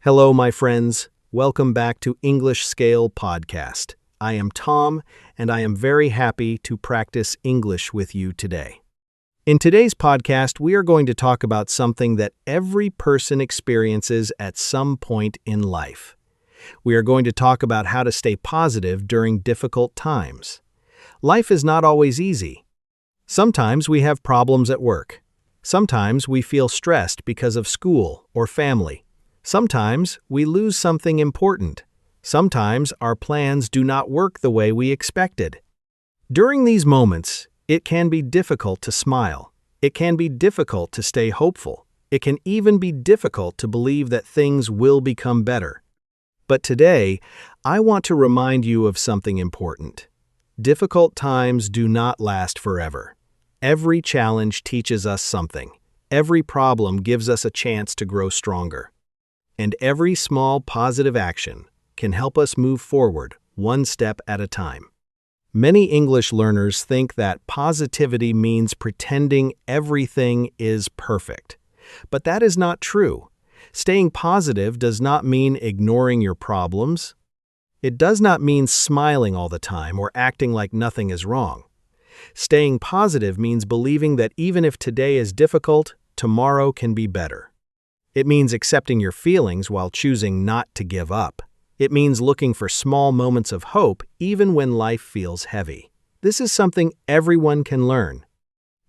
Hello, my friends. Welcome back to English Scale Podcast. I am Tom, and I am very happy to practice English with you today. In today's podcast, we are going to talk about something that every person experiences at some point in life. We are going to talk about how to stay positive during difficult times. Life is not always easy. Sometimes we have problems at work. Sometimes we feel stressed because of school or family. Sometimes we lose something important. Sometimes our plans do not work the way we expected. During these moments, it can be difficult to smile. It can be difficult to stay hopeful. It can even be difficult to believe that things will become better. But today, I want to remind you of something important. Difficult times do not last forever. Every challenge teaches us something. Every problem gives us a chance to grow stronger. And every small positive action can help us move forward one step at a time. Many English learners think that positivity means pretending everything is perfect. But that is not true. Staying positive does not mean ignoring your problems. It does not mean smiling all the time or acting like nothing is wrong. Staying positive means believing that even if today is difficult, tomorrow can be better. It means accepting your feelings while choosing not to give up. It means looking for small moments of hope even when life feels heavy. This is something everyone can learn.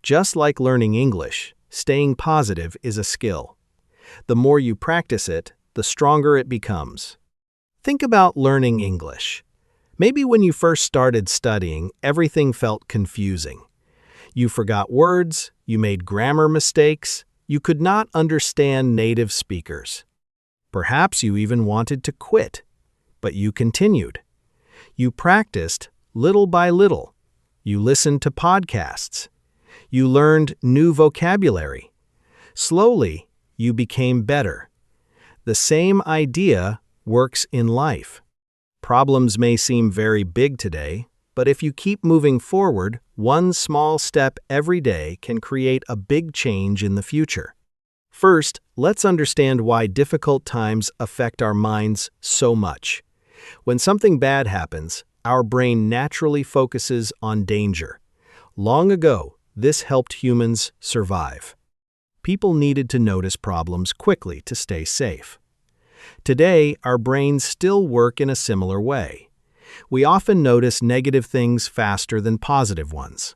Just like learning English, staying positive is a skill. The more you practice it, the stronger it becomes. Think about learning English. Maybe when you first started studying, everything felt confusing. You forgot words, you made grammar mistakes, you could not understand native speakers. Perhaps you even wanted to quit, but you continued. You practiced little by little. You listened to podcasts. You learned new vocabulary. Slowly, you became better. The same idea works in life. Problems may seem very big today, but if you keep moving forward, one small step every day can create a big change in the future. First, let's understand why difficult times affect our minds so much. When something bad happens, our brain naturally focuses on danger. Long ago, this helped humans survive. People needed to notice problems quickly to stay safe. Today, our brains still work in a similar way. We often notice negative things faster than positive ones.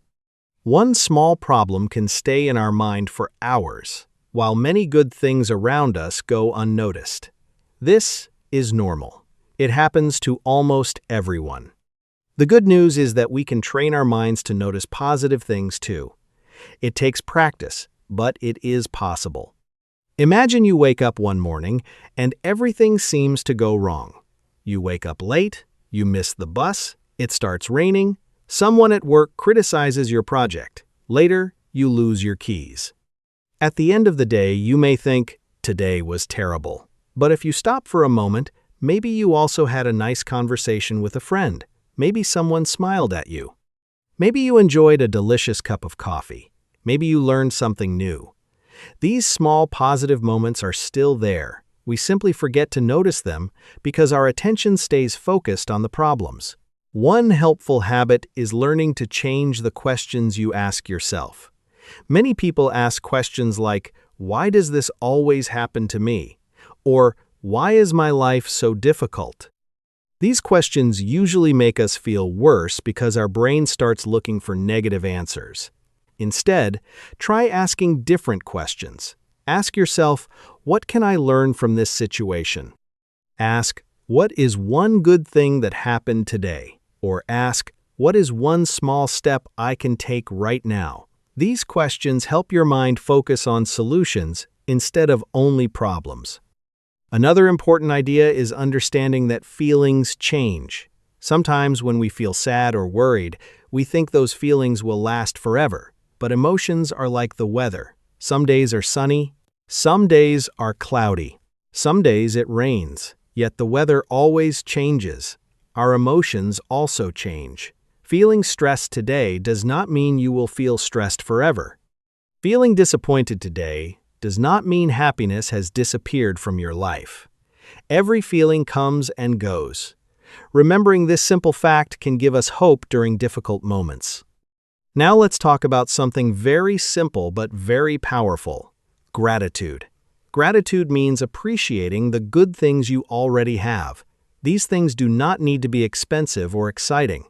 One small problem can stay in our mind for hours, while many good things around us go unnoticed. This is normal. It happens to almost everyone. The good news is that we can train our minds to notice positive things too. It takes practice, but it is possible. Imagine you wake up one morning and everything seems to go wrong. You wake up late, you miss the bus, it starts raining, someone at work criticizes your project. Later, you lose your keys. At the end of the day, you may think, today was terrible. But if you stop for a moment, maybe you also had a nice conversation with a friend. Maybe someone smiled at you. Maybe you enjoyed a delicious cup of coffee. Maybe you learned something new. These small positive moments are still there. We simply forget to notice them because our attention stays focused on the problems. One helpful habit is learning to change the questions you ask yourself. Many people ask questions like, "Why does this always happen to me?" Or, "Why is my life so difficult?" These questions usually make us feel worse because our brain starts looking for negative answers. Instead, try asking different questions. Ask yourself, what can I learn from this situation? Ask, what is one good thing that happened today? Or ask, what is one small step I can take right now? These questions help your mind focus on solutions instead of only problems. Another important idea is understanding that feelings change. Sometimes when we feel sad or worried, we think those feelings will last forever. But emotions are like the weather. Some days are sunny, some days are cloudy, some days it rains. Yet the weather always changes. Our emotions also change. Feeling stressed today does not mean you will feel stressed forever. Feeling disappointed today does not mean happiness has disappeared from your life. Every feeling comes and goes. Remembering this simple fact can give us hope during difficult moments. Now let's talk about something very simple but very powerful: gratitude. Gratitude means appreciating the good things you already have. These things do not need to be expensive or exciting.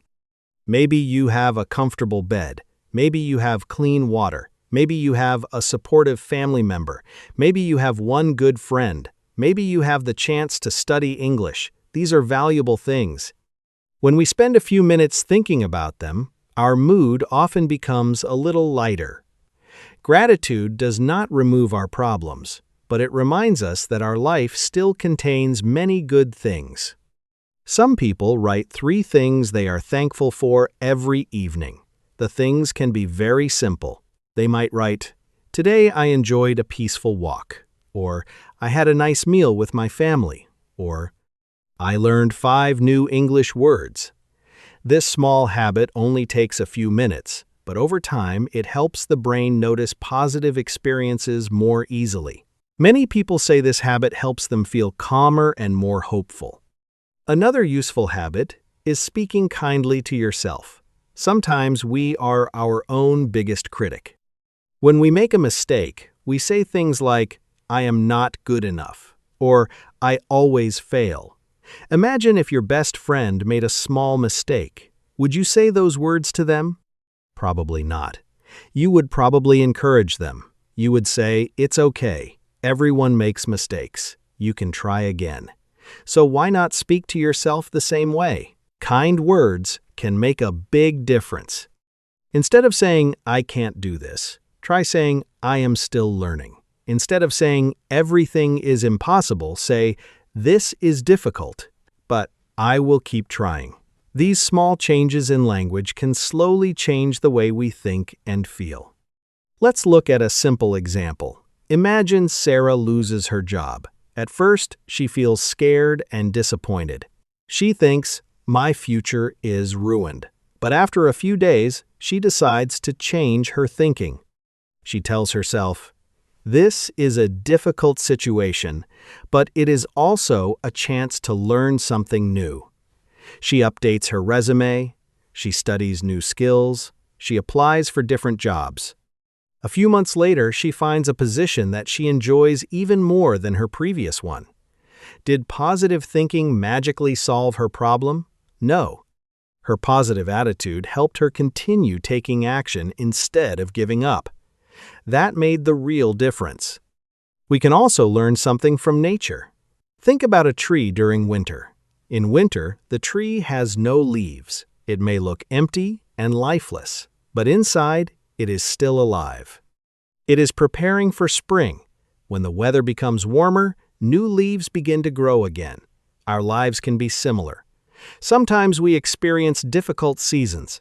Maybe you have a comfortable bed. Maybe you have clean water. Maybe you have a supportive family member. Maybe you have one good friend. Maybe you have the chance to study English. These are valuable things. When we spend a few minutes thinking about them, our mood often becomes a little lighter. Gratitude does not remove our problems, but it reminds us that our life still contains many good things. Some people write 3 things they are thankful for every evening. The things can be very simple. They might write, "Today I enjoyed a peaceful walk," or "I had a nice meal with my family," or "I learned 5 new English words." This small habit only takes a few minutes, but over time it helps the brain notice positive experiences more easily. Many people say this habit helps them feel calmer and more hopeful. Another useful habit is speaking kindly to yourself. Sometimes we are our own biggest critic. When we make a mistake, we say things like, "I am not good enough," or "I always fail." Imagine if your best friend made a small mistake. Would you say those words to them? Probably not. You would probably encourage them. You would say, "It's okay. Everyone makes mistakes. You can try again." So why not speak to yourself the same way? Kind words can make a big difference. Instead of saying, "I can't do this," try saying, "I am still learning." Instead of saying, "Everything is impossible," say, "This is difficult, but I will keep trying." These small changes in language can slowly change the way we think and feel. Let's look at a simple example. Imagine Sarah loses her job. At first, she feels scared and disappointed. She thinks, "My future is ruined." But after a few days, she decides to change her thinking. She tells herself, "This is a difficult situation, but it is also a chance to learn something new." She updates her resume, she studies new skills, she applies for different jobs. A few months later, she finds a position that she enjoys even more than her previous one. Did positive thinking magically solve her problem? No. Her positive attitude helped her continue taking action instead of giving up. That made the real difference. We can also learn something from nature. Think about a tree during winter. In winter, the tree has no leaves. It may look empty and lifeless, but inside, it is still alive. It is preparing for spring. When the weather becomes warmer, new leaves begin to grow again. Our lives can be similar. Sometimes we experience difficult seasons.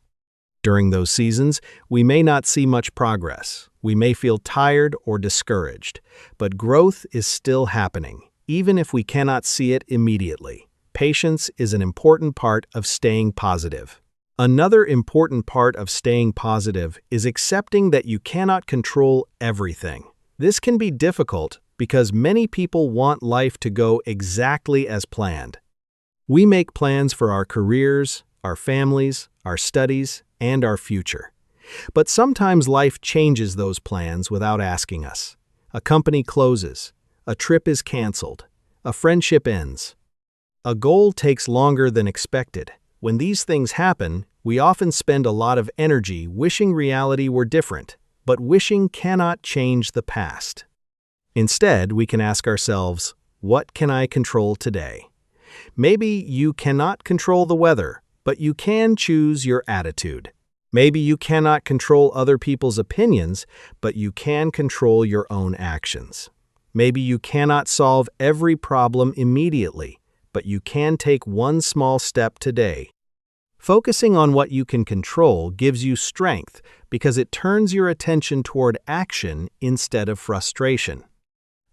During those seasons, we may not see much progress. We may feel tired or discouraged, but growth is still happening, even if we cannot see it immediately. Patience is an important part of staying positive. Another important part of staying positive is accepting that you cannot control everything. This can be difficult because many people want life to go exactly as planned. We make plans for our careers, our families, our studies, and our future. But sometimes life changes those plans without asking us. A company closes, a trip is canceled, a friendship ends. A goal takes longer than expected. When these things happen, we often spend a lot of energy wishing reality were different, but wishing cannot change the past. Instead, we can ask ourselves, what can I control today? Maybe you cannot control the weather, but you can choose your attitude. Maybe you cannot control other people's opinions, but you can control your own actions. Maybe you cannot solve every problem immediately, but you can take one small step today. Focusing on what you can control gives you strength because it turns your attention toward action instead of frustration.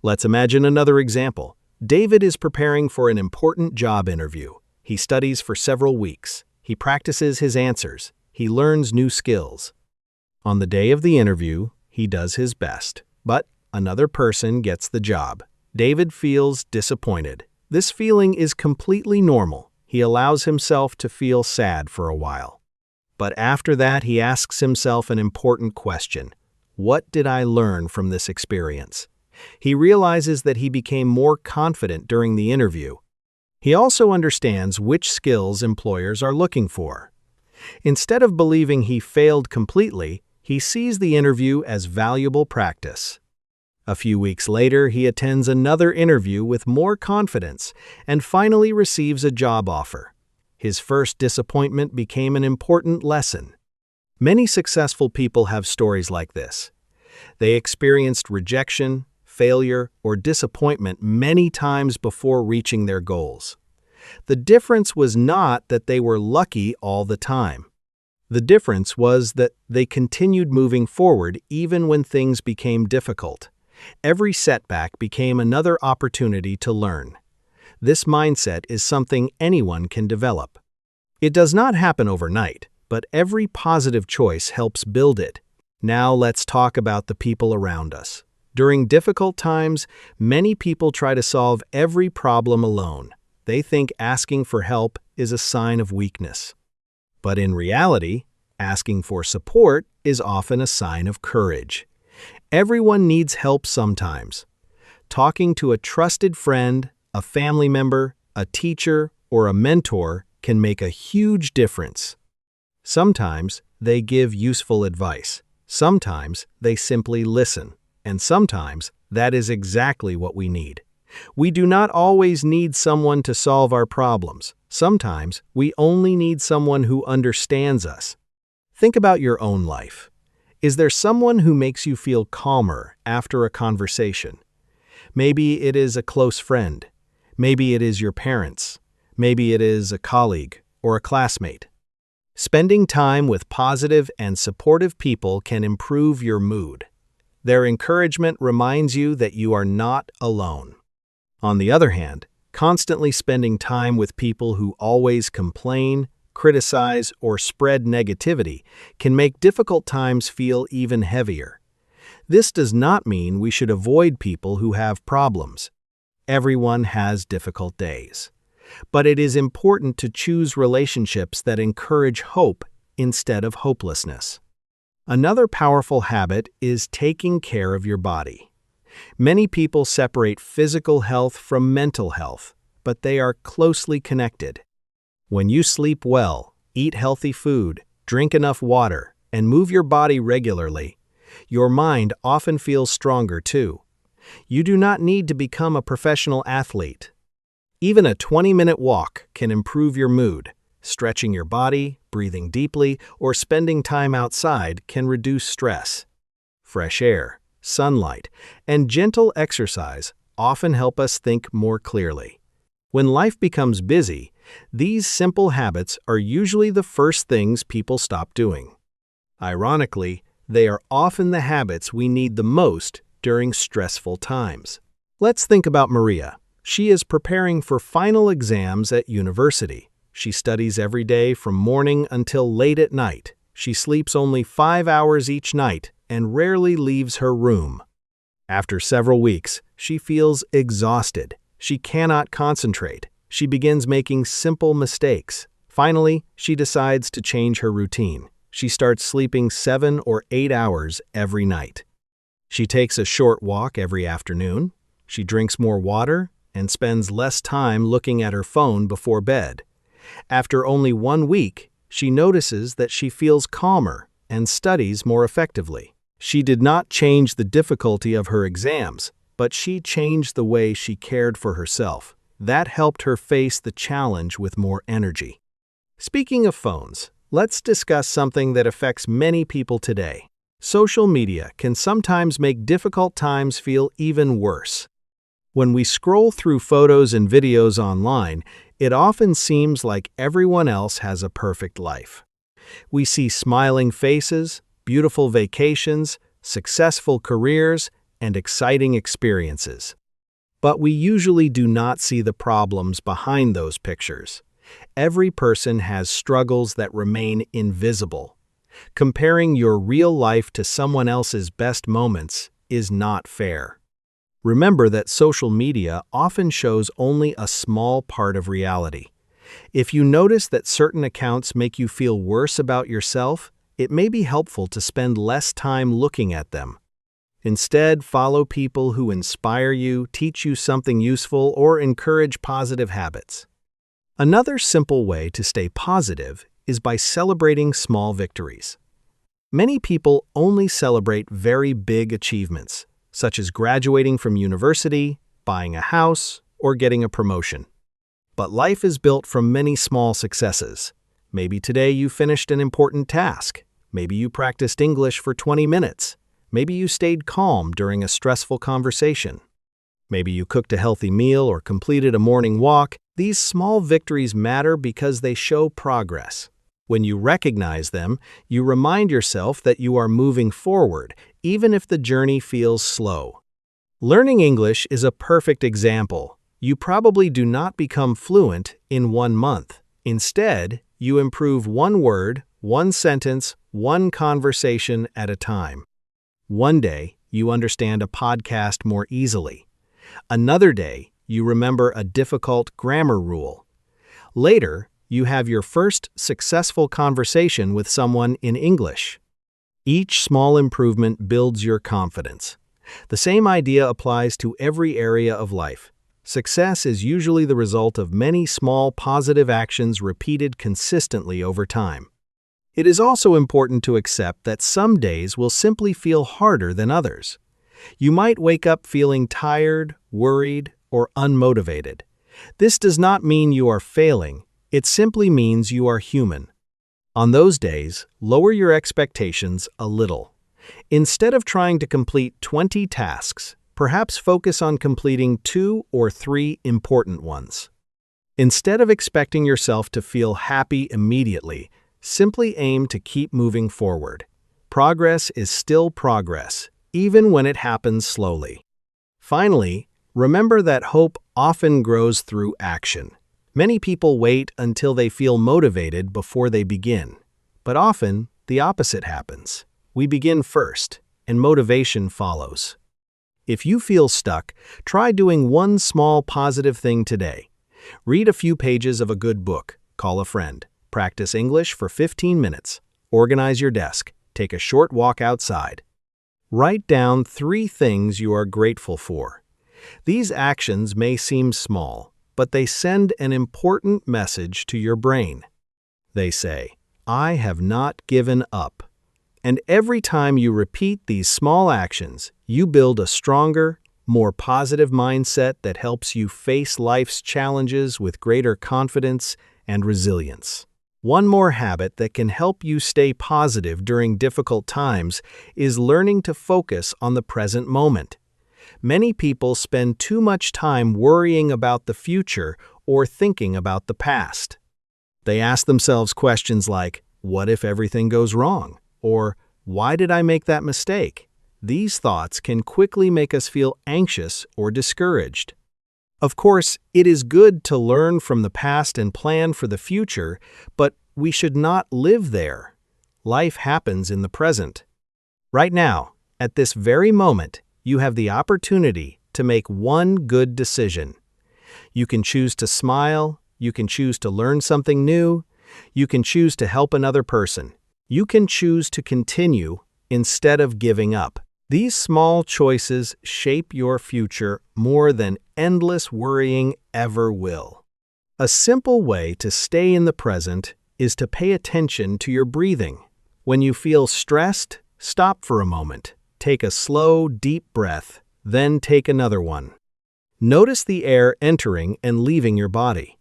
Let's imagine another example. David is preparing for an important job interview. He studies for several weeks. He practices his answers. He learns new skills. On the day of the interview, he does his best, but another person gets the job. David feels disappointed. This feeling is completely normal. He allows himself to feel sad for a while. But after that, he asks himself an important question. What did I learn from this experience? He realizes that he became more confident during the interview. He also understands which skills employers are looking for. Instead of believing he failed completely, he sees the interview as valuable practice. A few weeks later, he attends another interview with more confidence and finally receives a job offer. His first disappointment became an important lesson. Many successful people have stories like this. They experienced rejection, failure, or disappointment many times before reaching their goals. The difference was not that they were lucky all the time. The difference was that they continued moving forward even when things became difficult. Every setback became another opportunity to learn. This mindset is something anyone can develop. It does not happen overnight, but every positive choice helps build it. Now let's talk about the people around us. During difficult times, many people try to solve every problem alone. They think asking for help is a sign of weakness. But in reality, asking for support is often a sign of courage. Everyone needs help sometimes. Talking to a trusted friend, a family member, a teacher, or a mentor can make a huge difference. Sometimes they give useful advice. Sometimes they simply listen. And sometimes that is exactly what we need. We do not always need someone to solve our problems. Sometimes we only need someone who understands us. Think about your own life. Is there someone who makes you feel calmer after a conversation? Maybe it is a close friend. Maybe it is your parents. Maybe it is a colleague or a classmate. Spending time with positive and supportive people can improve your mood. Their encouragement reminds you that you are not alone. On the other hand, constantly spending time with people who always complain, criticize, or spread negativity can make difficult times feel even heavier. This does not mean we should avoid people who have problems. Everyone has difficult days. But it is important to choose relationships that encourage hope instead of hopelessness. Another powerful habit is taking care of your body. Many people separate physical health from mental health, but they are closely connected. When you sleep well, eat healthy food, drink enough water, and move your body regularly, your mind often feels stronger too. You do not need to become a professional athlete. Even a 20-minute walk can improve your mood. Stretching your body, breathing deeply, or spending time outside can reduce stress. Fresh air, sunlight, and gentle exercise often help us think more clearly. When life becomes busy, these simple habits are usually the first things people stop doing. Ironically, they are often the habits we need the most during stressful times. Let's think about Maria. She is preparing for final exams at university. She studies every day from morning until late at night. She sleeps only 5 hours each night and rarely leaves her room. After several weeks, she feels exhausted. She cannot concentrate. She begins making simple mistakes. Finally, she decides to change her routine. She starts sleeping 7 or 8 hours every night. She takes a short walk every afternoon. She drinks more water and spends less time looking at her phone before bed. After only 1 week, she notices that she feels calmer and studies more effectively. She did not change the difficulty of her exams, but she changed the way she cared for herself. That helped her face the challenge with more energy. Speaking of phones, let's discuss something that affects many people today. Social media can sometimes make difficult times feel even worse. When we scroll through photos and videos online, it often seems like everyone else has a perfect life. We see smiling faces, beautiful vacations, successful careers, and exciting experiences. But we usually do not see the problems behind those pictures. Every person has struggles that remain invisible. Comparing your real life to someone else's best moments is not fair. Remember that social media often shows only a small part of reality. If you notice that certain accounts make you feel worse about yourself, it may be helpful to spend less time looking at them. Instead, follow people who inspire you, teach you something useful, or encourage positive habits. Another simple way to stay positive is by celebrating small victories. Many people only celebrate very big achievements, such as graduating from university, buying a house, or getting a promotion. But life is built from many small successes. Maybe today you finished an important task. Maybe you practiced English for 20 minutes. Maybe you stayed calm during a stressful conversation. Maybe you cooked a healthy meal or completed a morning walk. These small victories matter because they show progress. When you recognize them, you remind yourself that you are moving forward, even if the journey feels slow. Learning English is a perfect example. You probably do not become fluent in 1 month. Instead, you improve one word, one sentence, one conversation at a time. One day, you understand a podcast more easily. Another day, you remember a difficult grammar rule. Later, you have your first successful conversation with someone in English. Each small improvement builds your confidence. The same idea applies to every area of life. Success is usually the result of many small positive actions repeated consistently over time. It is also important to accept that some days will simply feel harder than others. You might wake up feeling tired, worried, or unmotivated. This does not mean you are failing. It simply means you are human. On those days, lower your expectations a little. Instead of trying to complete 20 tasks, perhaps focus on completing 2 or 3 important ones. Instead of expecting yourself to feel happy immediately, simply aim to keep moving forward. Progress is still progress, even when it happens slowly. Finally, remember that hope often grows through action. Many people wait until they feel motivated before they begin. But often, the opposite happens. We begin first, and motivation follows. If you feel stuck, try doing one small positive thing today. Read a few pages of a good book, call a friend, practice English for 15 minutes, organize your desk, take a short walk outside. Write down 3 things you are grateful for. These actions may seem small, but they send an important message to your brain. They say, "I have not given up." And every time you repeat these small actions, you build a stronger, more positive mindset that helps you face life's challenges with greater confidence and resilience. One more habit that can help you stay positive during difficult times is learning to focus on the present moment. Many people spend too much time worrying about the future or thinking about the past. They ask themselves questions like, "What if everything goes wrong?" Or, "Why did I make that mistake?" These thoughts can quickly make us feel anxious or discouraged. Of course, it is good to learn from the past and plan for the future, but we should not live there. Life happens in the present. Right now, at this very moment, you have the opportunity to make one good decision. You can choose to smile, you can choose to learn something new, you can choose to help another person. You can choose to continue instead of giving up. These small choices shape your future more than endless worrying ever will. A simple way to stay in the present is to pay attention to your breathing. When you feel stressed, stop for a moment. Take a slow, deep breath, then take another one. Notice the air entering and leaving your body.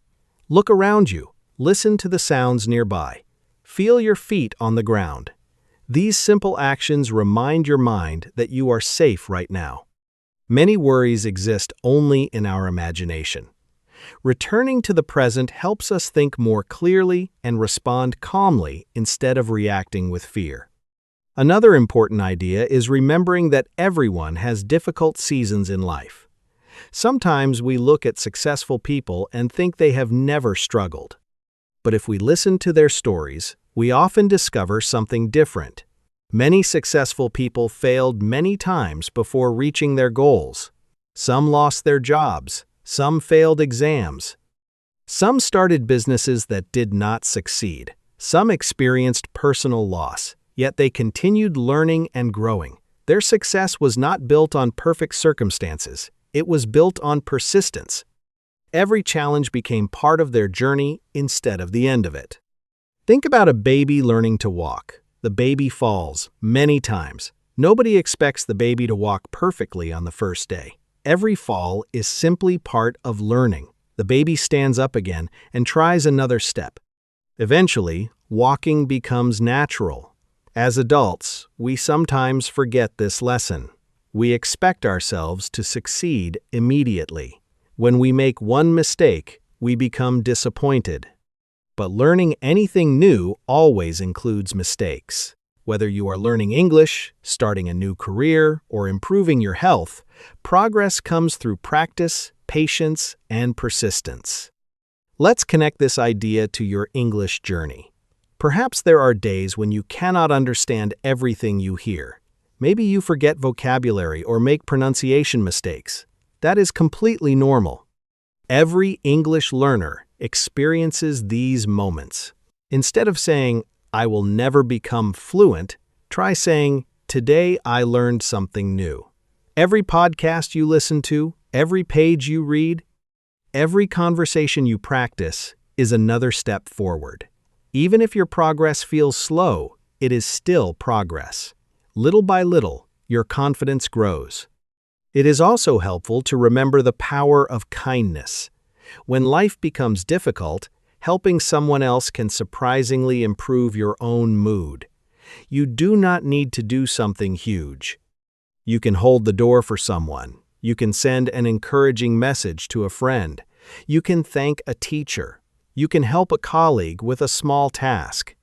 Look around you. Listen to the sounds nearby. Feel your feet on the ground. These simple actions remind your mind that you are safe right now. Many worries exist only in our imagination. Returning to the present helps us think more clearly and respond calmly instead of reacting with fear. Another important idea is remembering that everyone has difficult seasons in life. Sometimes we look at successful people and think they have never struggled. But if we listen to their stories, we often discover something different. Many successful people failed many times before reaching their goals. Some lost their jobs. Some failed exams. Some started businesses that did not succeed. Some experienced personal loss, yet they continued learning and growing. Their success was not built on perfect circumstances. It was built on persistence. Every challenge became part of their journey instead of the end of it. Think about a baby learning to walk. The baby falls many times. Nobody expects the baby to walk perfectly on the first day. Every fall is simply part of learning. The baby stands up again and tries another step. Eventually, walking becomes natural. As adults, we sometimes forget this lesson. We expect ourselves to succeed immediately. When we make one mistake, we become disappointed. But learning anything new always includes mistakes. Whether you are learning English, starting a new career, or improving your health, progress comes through practice, patience, and persistence. Let's connect this idea to your English journey. Perhaps there are days when you cannot understand everything you hear. Maybe you forget vocabulary or make pronunciation mistakes. That is completely normal. Every English learner experiences these moments. Instead of saying, "I will never become fluent," try saying, "Today I learned something new." Every podcast you listen to, every page you read, every conversation you practice is another step forward. Even if your progress feels slow, it is still progress. Little by little, your confidence grows. It is also helpful to remember the power of kindness. When life becomes difficult, helping someone else can surprisingly improve your own mood. You do not need to do something huge. You can hold the door for someone. You can send an encouraging message to a friend. You can thank a teacher. You can help a colleague with a small task.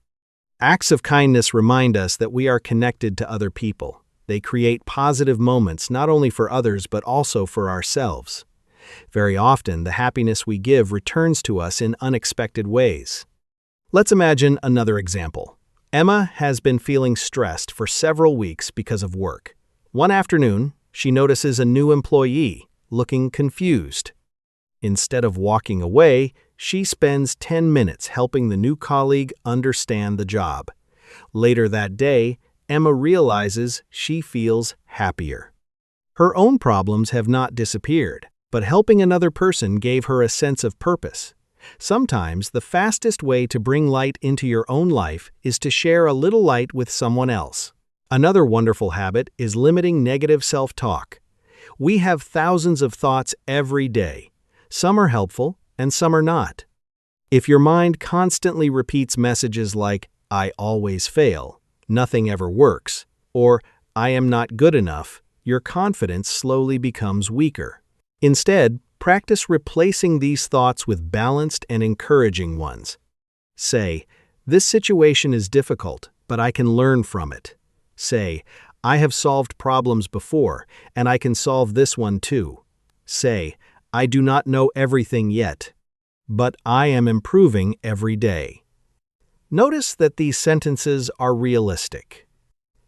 Acts of kindness remind us that we are connected to other people. They create positive moments not only for others but also for ourselves. Very often, the happiness we give returns to us in unexpected ways. Let's imagine another example. Emma has been feeling stressed for several weeks because of work. One afternoon, she notices a new employee, looking confused. Instead of walking away, she spends 10 minutes helping the new colleague understand the job. Later that day, Emma realizes she feels happier. Her own problems have not disappeared, but helping another person gave her a sense of purpose. Sometimes the fastest way to bring light into your own life is to share a little light with someone else. Another wonderful habit is limiting negative self-talk. We have thousands of thoughts every day. Some are helpful and some are not. If your mind constantly repeats messages like, "I always fail," "Nothing ever works," or "I am not good enough," your confidence slowly becomes weaker. Instead, practice replacing these thoughts with balanced and encouraging ones. Say, "This situation is difficult, but I can learn from it." Say, "I have solved problems before, and I can solve this one too." Say, "I do not know everything yet, but I am improving every day." Notice that these sentences are realistic.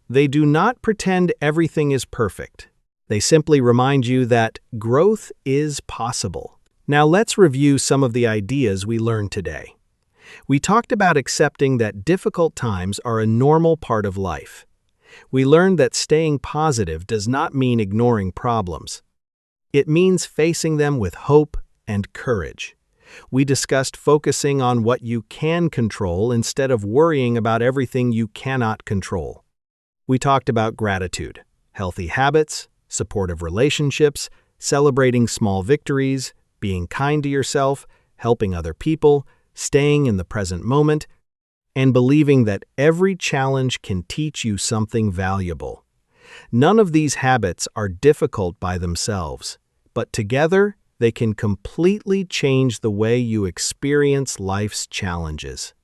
They do not pretend everything is perfect. They simply remind you that growth is possible. Now let's review some of the ideas we learned today. We talked about accepting that difficult times are a normal part of life. We learned that staying positive does not mean ignoring problems. It means facing them with hope and courage. We discussed focusing on what you can control instead of worrying about everything you cannot control. We talked about gratitude, healthy habits, supportive relationships, celebrating small victories, being kind to yourself, helping other people, staying in the present moment, and believing that every challenge can teach you something valuable. None of these habits are difficult by themselves, but together they can completely change the way you experience life's challenges.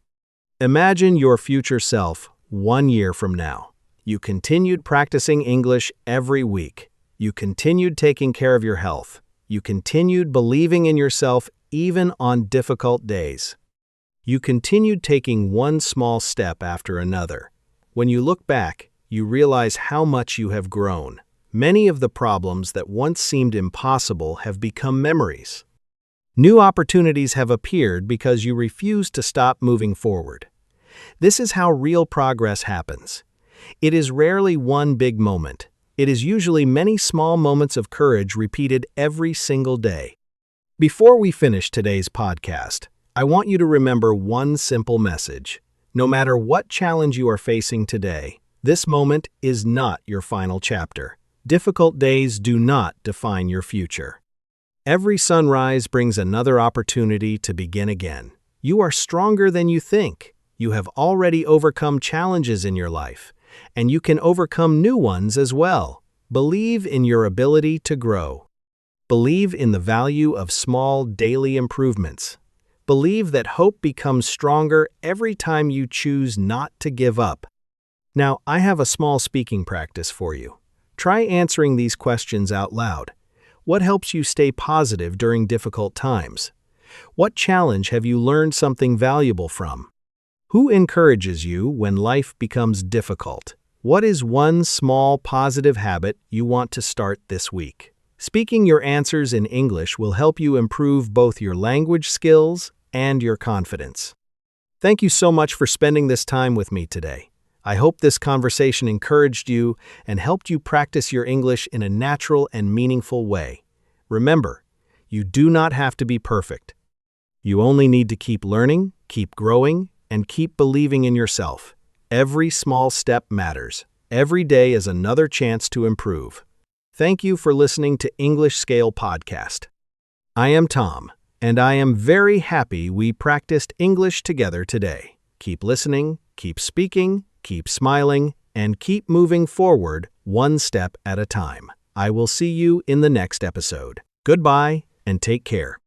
Imagine your future self 1 year from now. You continued practicing English every week. You continued taking care of your health. You continued believing in yourself even on difficult days. You continued taking one small step after another. When you look back, you realize how much you have grown. many of the problems that once seemed impossible have become memories. New opportunities have appeared because you refuse to stop moving forward. This is how real progress happens. It is rarely one big moment. It is usually many small moments of courage repeated every single day. Before we finish today's podcast, I want you to remember one simple message. No matter what challenge you are facing today, this moment is not your final chapter. Difficult days do not define your future. Every sunrise brings another opportunity to begin again. You are stronger than you think. You have already overcome challenges in your life, and you can overcome new ones as well. Believe in your ability to grow. Believe in the value of small daily improvements. Believe that hope becomes stronger every time you choose not to give up. Now, I have a small speaking practice for you. Try answering these questions out loud. What helps you stay positive during difficult times? What challenge have you learned something valuable from? Who encourages you when life becomes difficult? What is one small positive habit you want to start this week? Speaking your answers in English will help you improve both your language skills and your confidence. Thank you so much for spending this time with me today. I hope this conversation encouraged you and helped you practice your English in a natural and meaningful way. Remember, you do not have to be perfect. You only need to keep learning, keep growing, and keep believing in yourself. Every small step matters. Every day is another chance to improve. Thank you for listening to English Scale Podcast. I am Tom, and I am very happy we practiced English together today. Keep listening, keep speaking, keep smiling, and keep moving forward one step at a time. I will see you in the next episode. Goodbye, and take care.